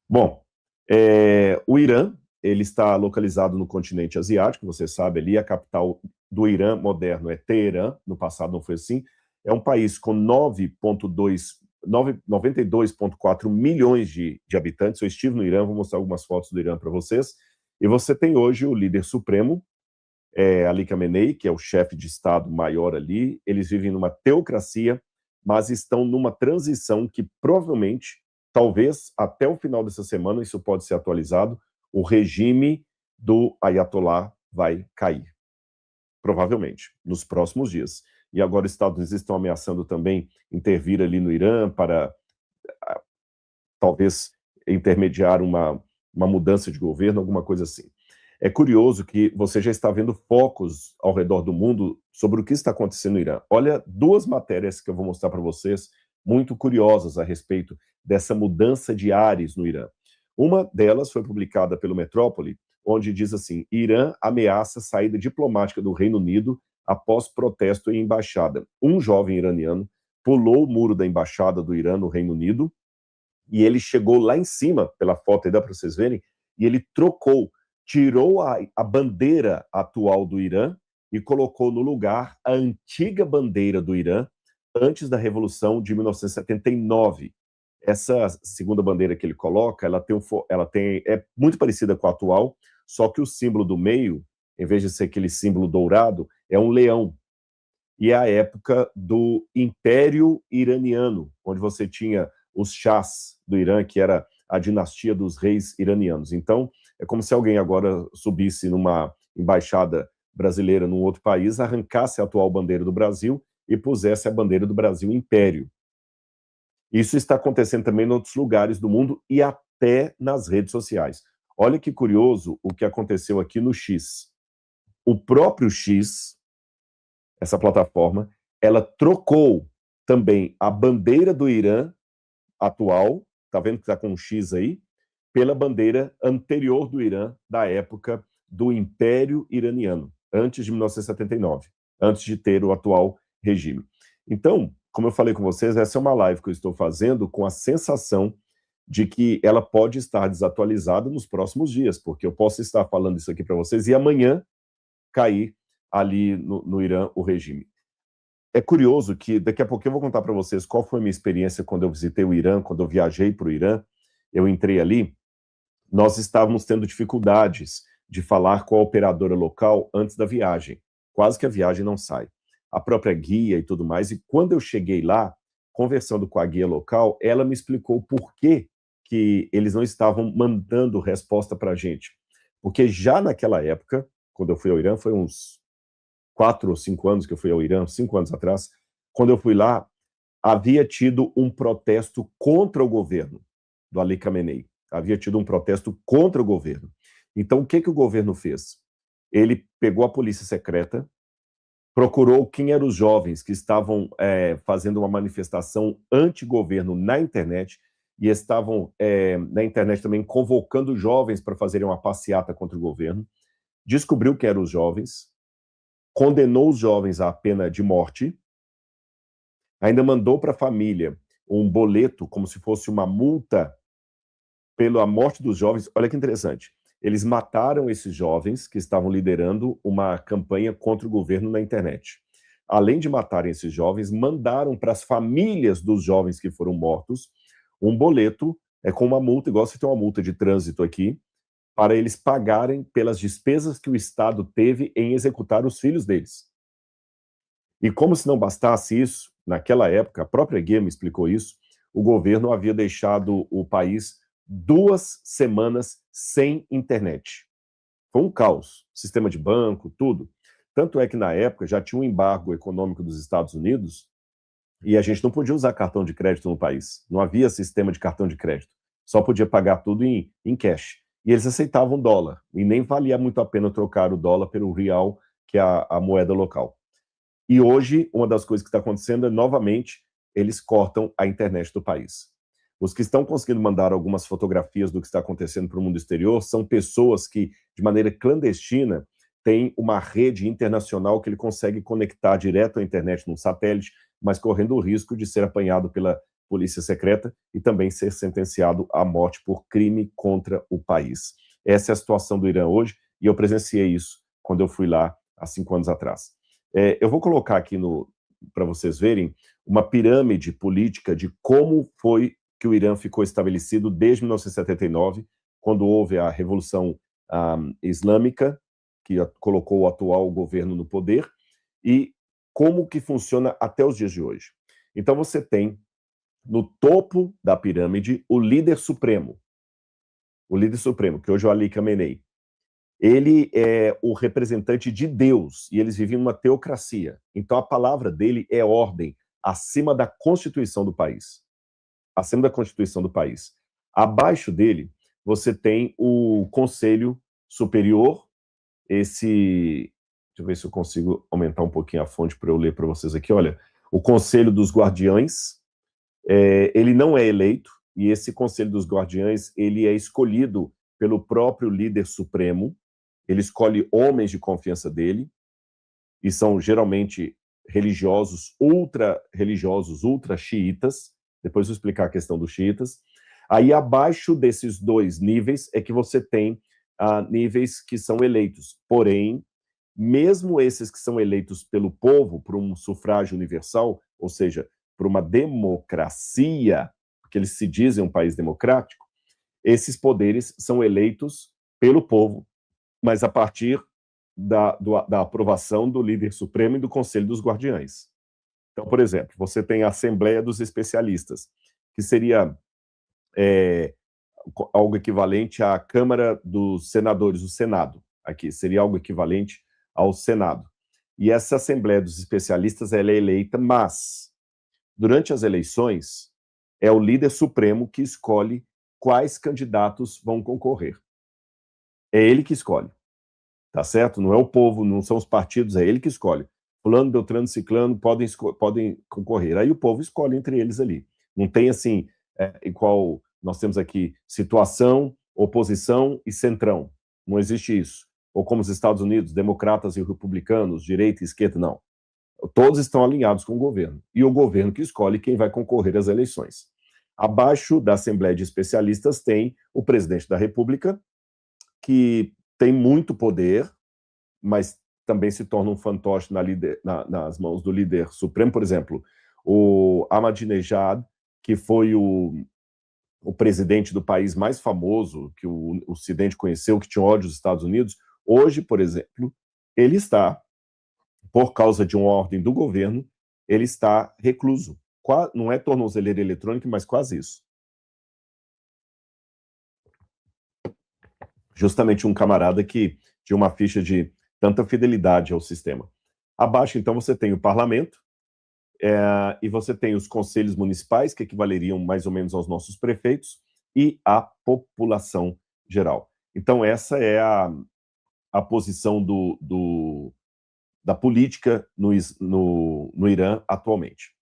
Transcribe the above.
Bom, o Irã, ele está localizado no continente asiático, você sabe ali, a capital do Irã moderno é Teherã, no passado não foi assim. É um país com 92,4 milhões de habitantes. Eu estive no Irã, vou mostrar algumas fotos do Irã para vocês. E você tem hoje o líder supremo, Ali Khamenei, que é o chefe de Estado maior ali. Eles vivem numa teocracia, mas estão numa transição que provavelmente, talvez até o final dessa semana, isso pode ser atualizado, o regime do Ayatollah vai cair. Provavelmente, nos próximos dias. E agora os Estados Unidos estão ameaçando também intervir ali no Irã para talvez intermediar uma mudança de governo, alguma coisa assim. É curioso que você já está vendo focos ao redor do mundo sobre o que está acontecendo no Irã. Olha, duas matérias que eu vou mostrar para vocês, muito curiosas a respeito dessa mudança de ares no Irã. Uma delas foi publicada pelo Metrópole, onde diz assim: Irã ameaça saída diplomática do Reino Unido após protesto em embaixada. Um jovem iraniano pulou o muro da embaixada do Irã no Reino Unido e ele chegou lá em cima, pela foto aí dá para vocês verem, e ele tirou a bandeira atual do Irã e colocou no lugar a antiga bandeira do Irã antes da Revolução de 1979. Essa segunda bandeira que ele coloca, é muito parecida com a atual, só que o símbolo do meio, em vez de ser aquele símbolo dourado, é um leão. E é a época do Império Iraniano, onde você tinha os chás do Irã, que era a dinastia dos reis iranianos. Então, é como se alguém agora subisse numa embaixada brasileira num outro país, arrancasse a atual bandeira do Brasil e pusesse a bandeira do Brasil Império. Isso está acontecendo também em outros lugares do mundo e até nas redes sociais. Olha que curioso o que aconteceu aqui no X. O próprio X, essa plataforma, ela trocou também a bandeira do Irã atual, tá vendo que está com um X aí, pela bandeira anterior do Irã, da época do Império Iraniano, antes de 1979, antes de ter o atual regime. Então, como eu falei com vocês, essa é uma live que eu estou fazendo com a sensação de que ela pode estar desatualizada nos próximos dias, porque eu posso estar falando isso aqui para vocês e amanhã cair ali no Irã o regime. É curioso que daqui a pouco eu vou contar para vocês qual foi a minha experiência quando eu visitei o Irã, quando eu viajei para o Irã. Eu entrei ali, nós estávamos tendo dificuldades de falar com a operadora local antes da viagem. Quase que a viagem não sai. A própria guia e tudo mais. E quando eu cheguei lá, conversando com a guia local, ela me explicou por que eles não estavam mandando resposta para a gente. Porque já naquela época, quando eu fui ao Irã, foi uns 4 ou 5 anos que eu fui ao Irã, 5 anos atrás, quando eu fui lá, havia tido um protesto contra o governo do Ali Khamenei. Havia tido um protesto contra o governo. Então, o que o governo fez? Ele pegou a polícia secreta, procurou quem eram os jovens que estavam fazendo uma manifestação anti-governo na internet e estavam na internet também convocando jovens para fazerem uma passeata contra o governo. Descobriu quem eram os jovens, condenou os jovens à pena de morte, ainda mandou para a família um boleto como se fosse uma multa pela morte dos jovens. Olha que interessante. Eles mataram esses jovens que estavam liderando uma campanha contra o governo na internet. Além de matarem esses jovens, mandaram para as famílias dos jovens que foram mortos um boleto com uma multa, igual você tem uma multa de trânsito aqui, para eles pagarem pelas despesas que o Estado teve em executar os filhos deles. E como se não bastasse isso, naquela época, a própria guia me explicou isso, o governo havia deixado o país 2 semanas sem internet. Foi um caos, sistema de banco, tudo. Tanto é que na época já tinha um embargo econômico dos Estados Unidos e a gente não podia usar cartão de crédito no país. Não havia sistema de cartão de crédito. Só podia pagar tudo em cash. E eles aceitavam dólar. E nem valia muito a pena trocar o dólar pelo real, que é a moeda local. E hoje, uma das coisas que está acontecendo é, novamente, eles cortam a internet do país. Os que estão conseguindo mandar algumas fotografias do que está acontecendo para o mundo exterior são pessoas que, de maneira clandestina, têm uma rede internacional que ele consegue conectar direto à internet num satélite, mas correndo o risco de ser apanhado polícia secreta e também ser sentenciado à morte por crime contra o país. Essa é a situação do Irã hoje, e eu presenciei isso quando eu fui lá há 5 anos atrás. Eu vou colocar aqui para vocês verem uma pirâmide política de como foi que o Irã ficou estabelecido desde 1979, quando houve a Revolução Islâmica, que colocou o atual governo no poder, e como que funciona até os dias de hoje. Então você tem, no topo da pirâmide, o líder supremo, que hoje é o Ali Khamenei. Ele é o representante de Deus, e eles vivem uma teocracia. Então a palavra dele é ordem, acima da Constituição do país. Acima da Constituição do país. Abaixo dele, você tem o Conselho Superior, deixa eu ver se eu consigo aumentar um pouquinho a fonte para eu ler para vocês aqui, olha, o Conselho dos Guardiães, ele não é eleito, e esse Conselho dos Guardiães, ele é escolhido pelo próprio líder supremo, ele escolhe homens de confiança dele, e são geralmente ultra xiitas, depois eu vou explicar a questão dos xiitas. Aí abaixo desses dois níveis é que você tem níveis que são eleitos, porém, mesmo esses que são eleitos pelo povo, por um sufrágio universal, ou seja, por uma democracia, porque eles se dizem um país democrático, esses poderes são eleitos pelo povo, mas a partir da aprovação do líder supremo e do Conselho dos Guardiães. Então, por exemplo, você tem a Assembleia dos Especialistas, que seria algo equivalente à Câmara dos Senadores, o Senado, aqui, seria algo equivalente ao Senado. E essa Assembleia dos Especialistas, ela é eleita, mas, durante as eleições, é o líder supremo que escolhe quais candidatos vão concorrer. É ele que escolhe, tá certo? Não é o povo, não são os partidos, é ele que escolhe. Fulano, Beltrano, Ciclano podem concorrer. Aí o povo escolhe entre eles ali. Não tem assim, igual nós temos aqui, situação, oposição e centrão. Não existe isso. Ou como os Estados Unidos, democratas e republicanos, direita e esquerda, não. Todos estão alinhados com o governo. E o governo que escolhe quem vai concorrer às eleições. Abaixo da Assembleia de Especialistas tem o presidente da República, que tem muito poder, mas também se torna um fantoche nas mãos do líder supremo. Por exemplo, o Ahmadinejad, que foi o presidente do país mais famoso que o Ocidente conheceu, que tinha ódio dos Estados Unidos, hoje, por exemplo, ele está, por causa de uma ordem do governo, ele está recluso. Não é tornozeleira eletrônica, mas quase isso. Justamente um camarada que tinha uma ficha de tanta fidelidade ao sistema. Abaixo, então, você tem o parlamento, e você tem os conselhos municipais, que equivaleriam mais ou menos aos nossos prefeitos, e a população geral. Então, essa é a posição da política no Irã atualmente.